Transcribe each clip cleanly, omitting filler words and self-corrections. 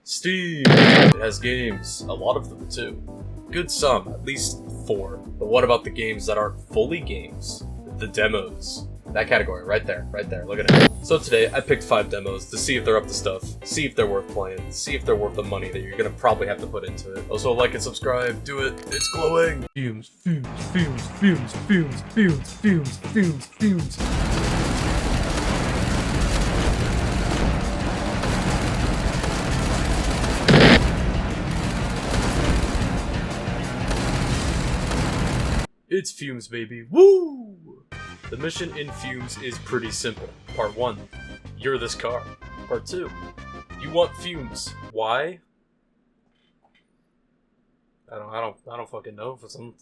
Steam! It has games, a lot of them too. Good some, at least 4. But what about the games that aren't fully games? The demos. That category, right there, look at it. So today, I picked 5 demos to see if they're up to stuff, see if they're worth playing, see if they're worth the money that you're gonna probably have to put into it. Also, like and subscribe, do it, it's glowing! Fumes. It's Fumes, baby. Woo! The mission in Fumes is pretty simple. Part 1, you're this car. Part 2, you want fumes. Why? I don't fucking know for some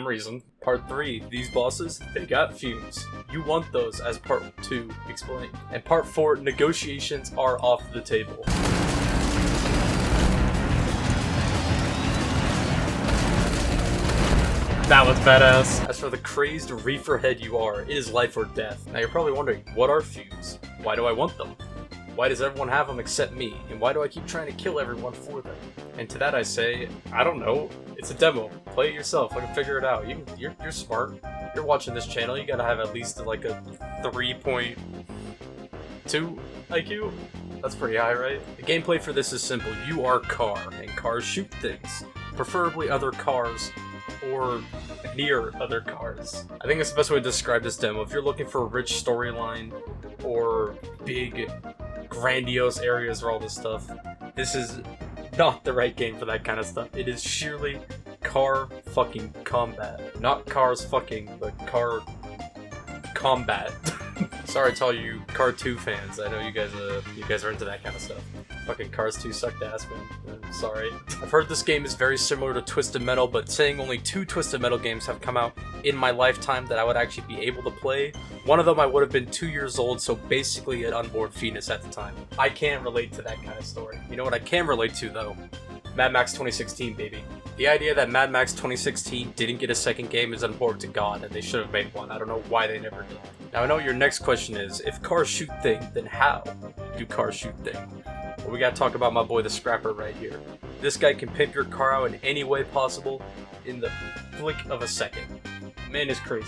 reason. Part 3, these bosses, they got fumes. You want those, as Part 2 explained. And Part 4, negotiations are off the table. That was badass. As for the crazed reefer head you are, it is life or death. Now you're probably wondering, what are fumes? Why do I want them? Why does everyone have them except me? And why do I keep trying to kill everyone for them? And to that I say, I don't know. It's a demo. Play it yourself. I can figure it out. You're smart. You're watching this channel. You gotta have at least like a 3.2 IQ. That's pretty high, right? The gameplay for this is simple. You are car, and cars shoot things. Preferably other cars, or near other cars. I think that's the best way to describe this demo. If you're looking for a rich storyline or big, grandiose areas or all this stuff, this is not the right game for that kind of stuff. It is sheerly car fucking combat. Not cars fucking, but car combat. Sorry to all you Car 2 fans. I know you guys are into that kind of stuff. Fucking Cars 2 sucked ass, man. I'm sorry. I've heard this game is very similar to Twisted Metal, but saying only 2 Twisted Metal games have come out in my lifetime that I would actually be able to play. One of them I would have been 2 years old, so basically an unborn fetus at the time. I can't relate to that kind of story. You know what I can relate to, though? Mad Max 2016, baby. The idea that Mad Max 2016 didn't get a second game is important to God, and they should have made one. I don't know why they never did. Now I know your next question is, if cars shoot thing, then how do cars shoot thing? Well, we gotta talk about my boy the Scrapper right here. This guy can pimp your car out in any way possible in the flick of a second. Man is crazy.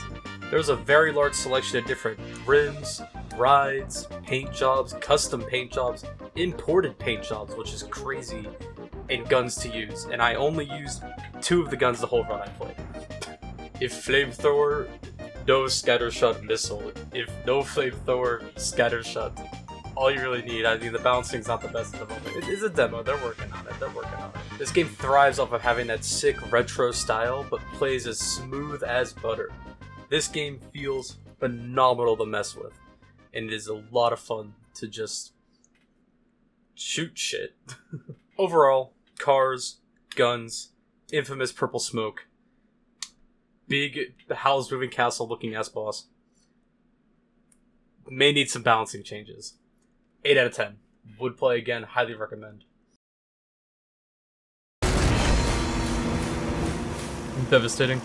There's a very large selection of different rims, rides, paint jobs, custom paint jobs, imported paint jobs, which is crazy, and guns to use. And I only used 2 of the guns the whole run I played. If flamethrower, no scattershot missile. If no flamethrower, scattershot. All you really need. I mean, the balancing's not the best at the moment. It is a demo. They're working on it. This game thrives off of having that sick retro style, but plays as smooth as butter. This game feels phenomenal to mess with, and it is a lot of fun to just shoot shit. Overall, cars, guns, infamous purple smoke, big Howl's Moving Castle looking ass boss. May need some balancing changes. 8 out of 10. Would play again, highly recommend. Devastating.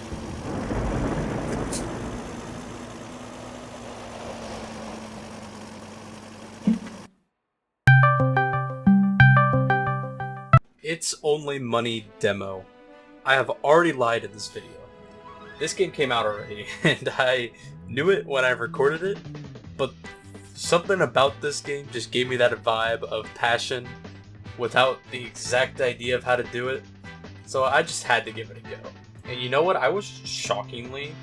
It's only money demo. I have already lied in this video. This game came out already, and I knew it when I recorded it, but something about this game just gave me that vibe of passion without the exact idea of how to do it, so I just had to give it a go. And you know what? I was shockingly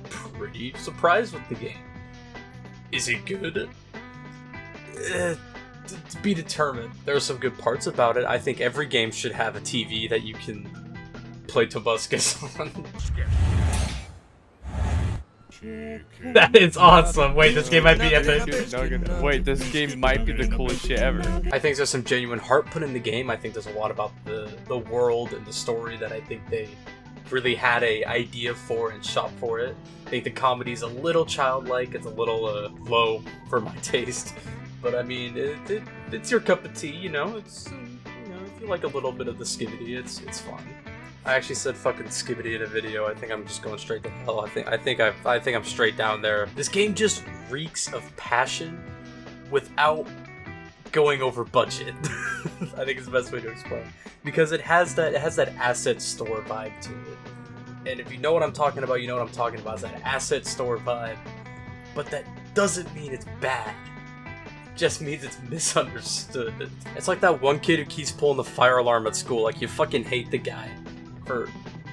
pretty surprised with the game. Is it good? To be determined. There are some good parts about it. I think every game should have a TV that you can play Tobuscus on. That is awesome. Wait, this game might be epic. Wait, this game might be the coolest shit ever. I think there's some genuine heart put in the game. I think there's a lot about the world and the story that I think they really had a idea for and shot for it. I think the comedy's a little childlike. It's a little low for my taste. But I mean, it's your cup of tea, you know. It's if you like a little bit of the skibbity, it's fun. I actually said fucking skibbity in a video. I think I'm just going straight to hell. I think I'm straight down there. This game just reeks of passion without going over budget. I think it's the best way to explain. Because it has that asset store vibe to it. And if you know what I'm talking about, you know what I'm talking about. It's that asset store vibe. But that doesn't mean it's bad. It just means it's misunderstood. It's like that one kid who keeps pulling the fire alarm at school. Like, you fucking hate the guy for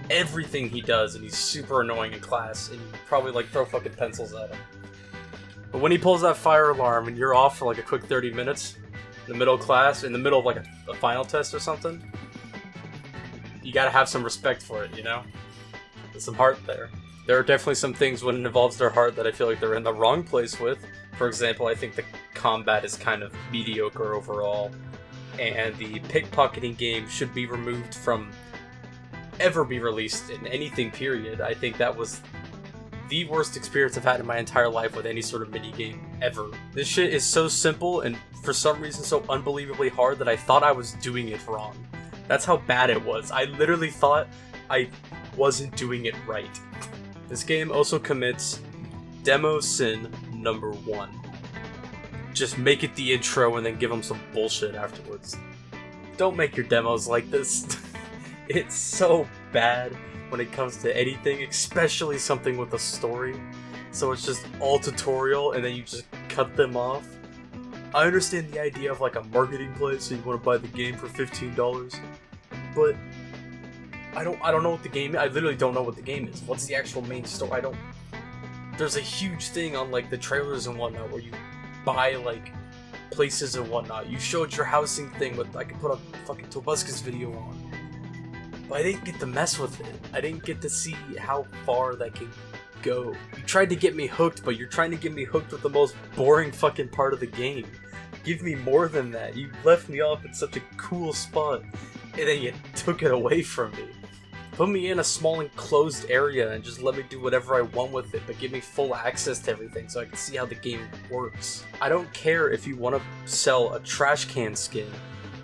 everything he does, and he's super annoying in class, and you probably like throw fucking pencils at him. But when he pulls that fire alarm and you're off for like a quick 30 minutes in the middle of class, in the middle of like a final test or something, you gotta have some respect for it, you know? There's some heart there. There are definitely some things when it involves their heart that I feel like they're in the wrong place with. For example, I think the combat is kind of mediocre overall, and the pickpocketing game should be removed from ever be released in anything, period. I think that was the worst experience I've had in my entire life with any sort of minigame ever. This shit is so simple and for some reason so unbelievably hard that I thought I was doing it wrong. That's how bad it was. I literally thought I wasn't doing it right. This game also commits demo sin number 1. Just make it the intro and then give them some bullshit afterwards. Don't make your demos like this. It's so bad when it comes to anything, especially something with a story. So it's just all tutorial and then you just cut them off. I understand the idea of like a marketing play, so you want to buy the game for $15, but I don't know what the game is. I literally don't know what the game is. What's the actual main story? There's a huge thing on like the trailers and whatnot where you buy like places and whatnot. You showed your housing thing with, I could put a fucking Tobuscus video on. But I didn't get to mess with it. I didn't get to see how far that can go. You tried to get me hooked, but you're trying to get me hooked with the most boring fucking part of the game. Give me more than that. You left me off at such a cool spot, and then you took it away from me. Put me in a small enclosed area and just let me do whatever I want with it, but give me full access to everything so I can see how the game works. I don't care if you want to sell a trash can skin.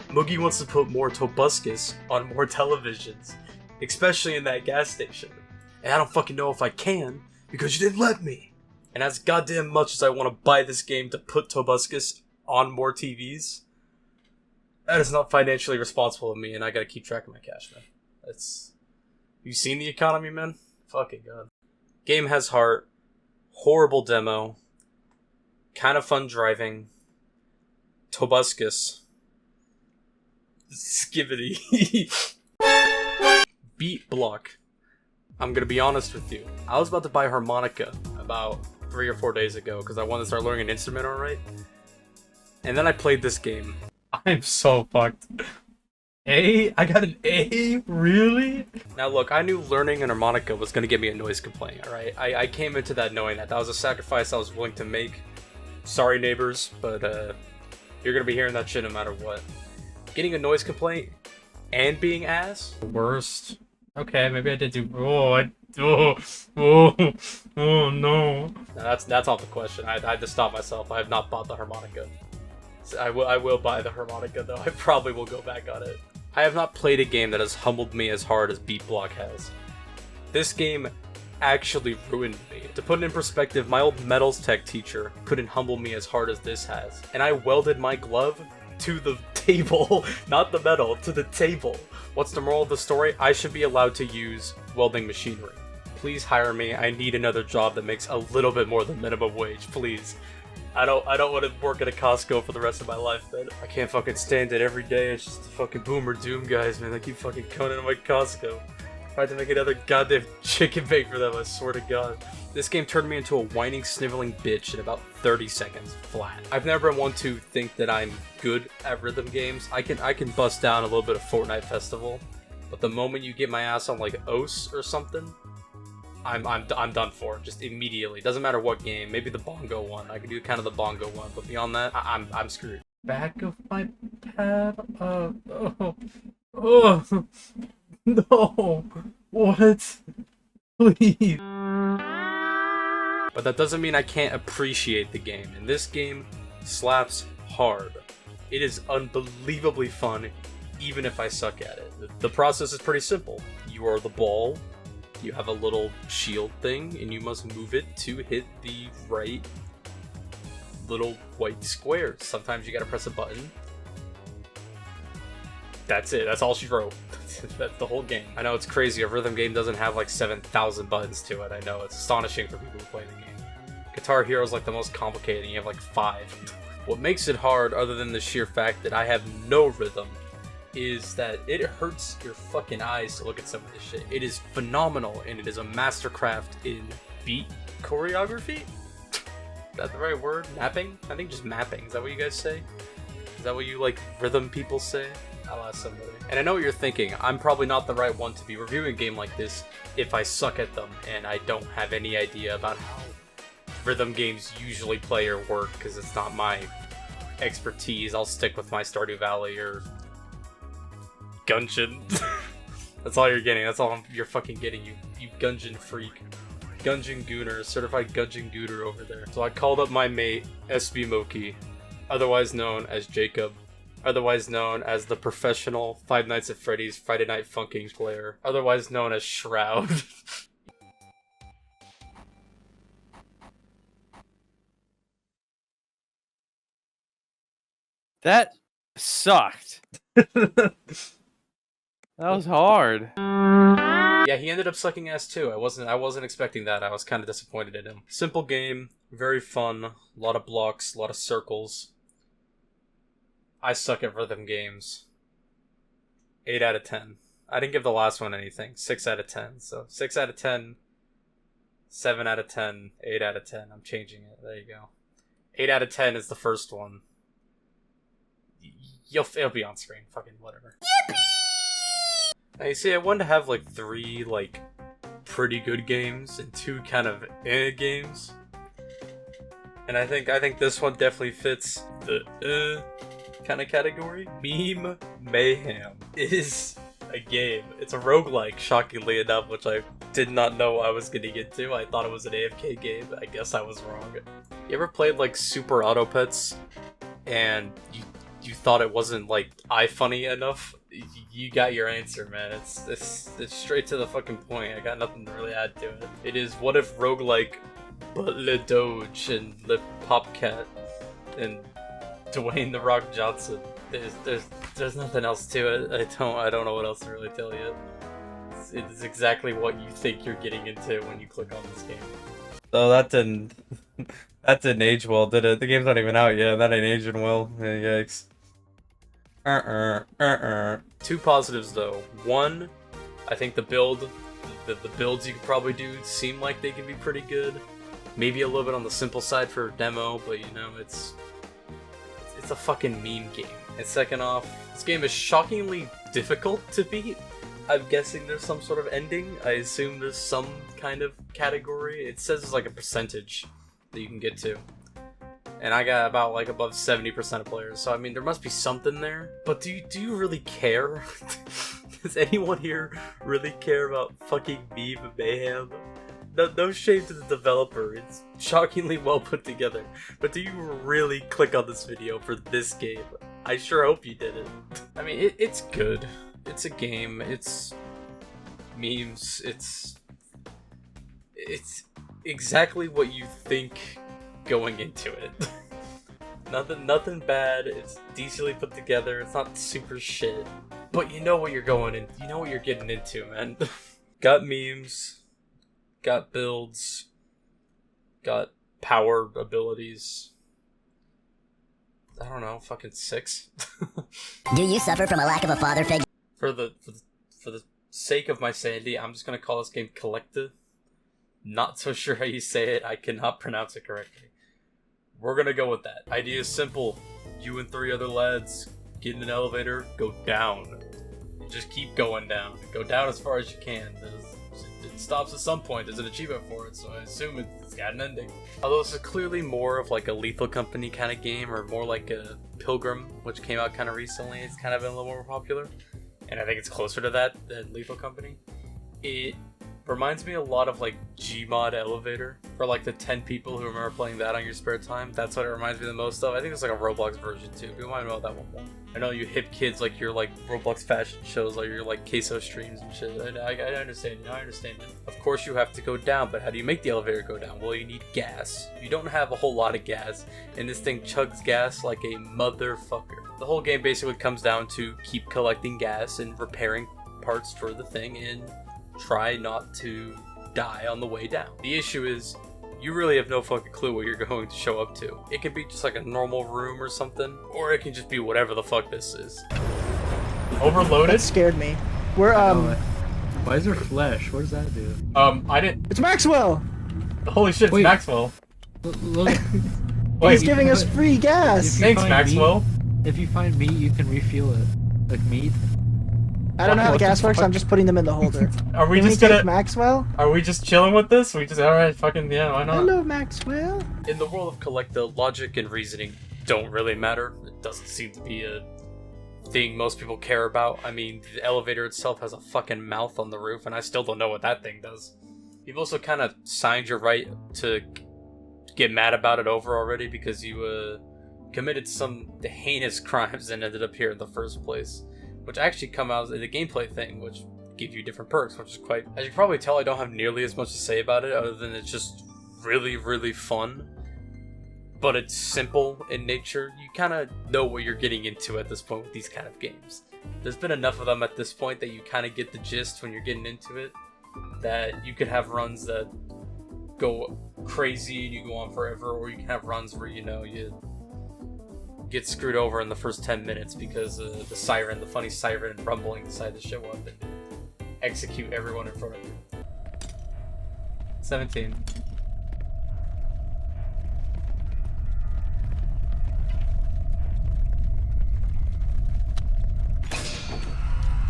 Moogie wants to put more Tobuscus on more televisions, especially in that gas station. And I don't fucking know if I can, because you didn't let me. And as goddamn much as I want to buy this game to put Tobuscus on more TVs, that is not financially responsible of me, and I gotta keep track of my cash, man. You seen the economy, man? Fucking god. Game has heart, horrible demo, kind of fun driving, Tobuscus, Skivity. Beat block. I'm gonna be honest with you. I was about to buy harmonica about 3 or 4 days ago because I wanted to start learning an instrument, alright? And then I played this game. I'm so fucked. A? I got an A? Really? Now look, I knew learning an harmonica was gonna give me a noise complaint, alright? I came into that knowing that was a sacrifice I was willing to make. Sorry neighbors, but you're gonna be hearing that shit no matter what. Getting a noise complaint and being ass? Worst. Okay, maybe I did do. Oh no. Now that's not the question. I had to stop myself. I have not bought the harmonica. So I will buy the harmonica though. I probably will go back on it. I have not played a game that has humbled me as hard as Beat Block has. This game actually ruined me. To put it in perspective, my old metals tech teacher couldn't humble me as hard as this has. And I welded my glove to the table, not the metal, to the table. What's the moral of the story? I should be allowed to use welding machinery. Please hire me. I need another job that makes a little bit more than minimum wage, please. I don't want to work at a Costco for the rest of my life, man. I can't fucking stand it every day. It's just the fucking boomer doom guys, man. They keep fucking coming into my Costco. I have to make another goddamn chicken bake for them, I swear to god. This game turned me into a whining, sniveling bitch in about 30 seconds, flat. I've never been one to think that I'm good at rhythm games. I can bust down a little bit of Fortnite Festival, but the moment you get my ass on like OS or something, I'm done for, just immediately. Doesn't matter what game, maybe the bongo one. I can do kind of the bongo one, but beyond that, I'm screwed. Back of my pad, no, what? Please. But that doesn't mean I can't appreciate the game, and this game slaps hard. It is unbelievably fun, even if I suck at it. The process is pretty simple. You are the ball, you have a little shield thing, and you must move it to hit the right little white squares. Sometimes you gotta press a button. That's it. That's all she wrote. That's the whole game. I know it's crazy. A rhythm game doesn't have like 7,000 buttons to it. I know it's astonishing for people who play the game. Guitar Hero is like the most complicated, and you have like 5. What makes it hard, other than the sheer fact that I have no rhythm, is that it hurts your fucking eyes to look at some of this shit. It is phenomenal, and it is a mastercraft in beat choreography? Is that the right word? Mapping? I think just mapping. Is that what you guys say? Is that what you, like, rhythm people say? I'll ask somebody. And I know what you're thinking. I'm probably not the right one to be reviewing a game like this if I suck at them and I don't have any idea about how rhythm games usually play or work, because it's not my expertise. I'll stick with my Stardew Valley or Gungeon. That's all you're getting. That's all you're fucking getting, you Gungeon freak. Gungeon Gooner, certified Gungeon Gooner over there. So I called up my mate, SB Moki, otherwise known as Jacob, otherwise known as the professional Five Nights at Freddy's Friday Night Funkings player, otherwise known as Shroud. That sucked. That was hard. Yeah, he ended up sucking ass too. I wasn't expecting that. I was kind of disappointed in him. Simple game, very fun, a lot of blocks, a lot of circles. I suck at rhythm games. 8 out of 10. I didn't give the last one anything. 6 out of 10. So 6 out of 10, 7 out of 10, 8 out of 10. I'm changing it. There you go. 8 out of 10 is the first one. It'll be on screen. Fucking whatever. Yippee! Now you see, I wanted to have like 3 like pretty good games and 2 kind of games, and I think this one definitely fits the kind of category. Meme Mayhem is a game. It's a roguelike, shockingly enough, which I did not know I was gonna get to. I thought it was an AFK game. I guess I was wrong. You ever played like Super Auto Pets and you thought it wasn't like funny enough? You got your answer, man. It's straight to the fucking point. I got nothing to really add to it. It is what if roguelike, but Le Doge and Le Popcat and Dwayne The Rock Johnson. There's nothing else to it. I don't know what else to really tell you. It's exactly what you think you're getting into when you click on this game. So that didn't age well, did it? The game's not even out yet. That ain't aging well. Yikes. 2 positives though. 1, I think the builds you could probably do seem like they can be pretty good. Maybe a little bit on the simple side for a demo, but you know, it's a fucking meme game. And second off, this game is shockingly difficult to beat. I'm guessing there's some sort of ending. I assume there's some kind of category. It says it's like a percentage that you can get to. And I got about like above 70% of players, so I mean there must be something there. But do you really care? Does anyone here really care about fucking Meme Mayhem? No shame to the developer, it's shockingly well put together. But do you really click on this video for this game? I sure hope you didn't. I mean, it's good. It's a game. It's memes. It's exactly what you think going into it. Nothing bad. It's decently put together. It's not super shit, but you know what you're going in. You know what you're getting into, man. Got memes. Got builds. Got power abilities. I don't know, fucking 6. Do you suffer from a lack of a father figure? For the sake of my sanity, I'm just gonna call this game Collective. Not so sure how you say it. I cannot pronounce it correctly. We're gonna go with that. Idea is simple. You and 3 other lads get in an elevator, go down. Just keep going down. Go down as far as you can. It stops at some point. There's an achievement for it, so I assume it's got an ending. Although this is clearly more of like a Lethal Company kind of game, or more like a Pilgrim, which came out kind of recently. It's kind of been a little more popular, and I think it's closer to that than Lethal Company. It Reminds me a lot of like Gmod Elevator for like the 10 people who remember playing that on your spare time. That's what it reminds me the most of. I think it's like a Roblox version too. People might know that one more. I know you hip kids like your like Roblox fashion shows, like your like queso streams and shit. I understand you. I understand it. Of course you have to go down, but how do you make the elevator go down? Well, you need gas. You don't have a whole lot of gas, and this thing chugs gas like a motherfucker. The whole game basically comes down to keep collecting gas and repairing parts for the thing and try not to die on the way down. The issue is you really have no fucking clue what you're going to show up to. It could be just like a normal room or something, or it can just be whatever the fuck this is. Overloaded? That scared me. We're Why is there flesh? What does that do? I didn't. It's Maxwell. Holy shit, it's Wait. Maxwell. Look. He's giving us free gas. Thanks, Maxwell. If you find meat, you can refuel it. Like meat. I don't know how What the the gas works. fuck? I'm just putting them in the holder. Are we Can just we gonna? take Maxwell? Are we just chilling with this? We just alright, fucking yeah, why not? Hello, Maxwell. In the world of Collecta, logic and reasoning don't really matter. It doesn't seem to be a thing most people care about. I mean, the elevator itself has a fucking mouth on the roof, and I still don't know what that thing does. You've also kind of signed your right to get mad about it over already because you committed some heinous crimes and ended up here in the first place, which actually come out as the gameplay thing, which give you different perks, which is quite... As you can probably tell, I don't have nearly as much to say about it, other than it's just really, really fun. But it's simple in nature. You kind of know what you're getting into at this point with these kind of games. There's been enough of them at this point that you kind of get the gist when you're getting into it, that you can have runs that go crazy and you go on forever, or you can have runs where, you know, you get screwed over in the first 10 minutes because the siren, the funny siren and rumbling decide to show up and execute everyone in front of you. 17.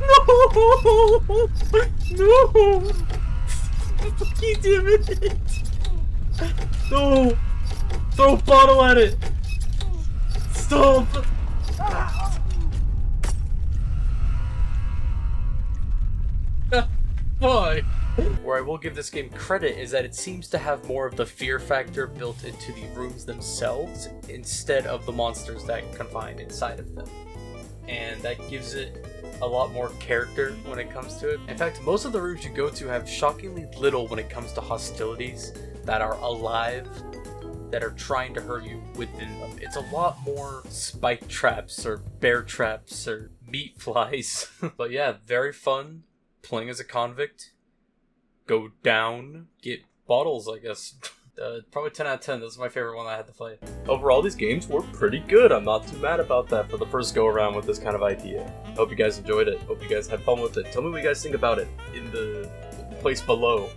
No! No! Fucking damn it! No! Throw a bottle at it! Stop! Why? Where I will give this game credit is that it seems to have more of the fear factor built into the rooms themselves instead of the monsters that confine inside of them. And that gives it a lot more character when it comes to it. In fact, most of the rooms you go to have shockingly little when it comes to hostilities that are alive, that are trying to hurt you within them. It's a lot more spike traps or bear traps or meat flies. But yeah, very fun playing as a convict. Go down, get bottles, I guess. Probably 10 out of 10. This is my favorite one I had to play. Overall, these games were pretty good. I'm not too mad about that for the first go around with this kind of idea. Hope you guys enjoyed it. Hope you guys had fun with it. Tell me what you guys think about it in the place below.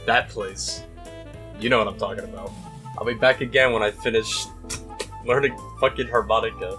That place. You know what I'm talking about. I'll be back again when I finish learning fucking harmonica.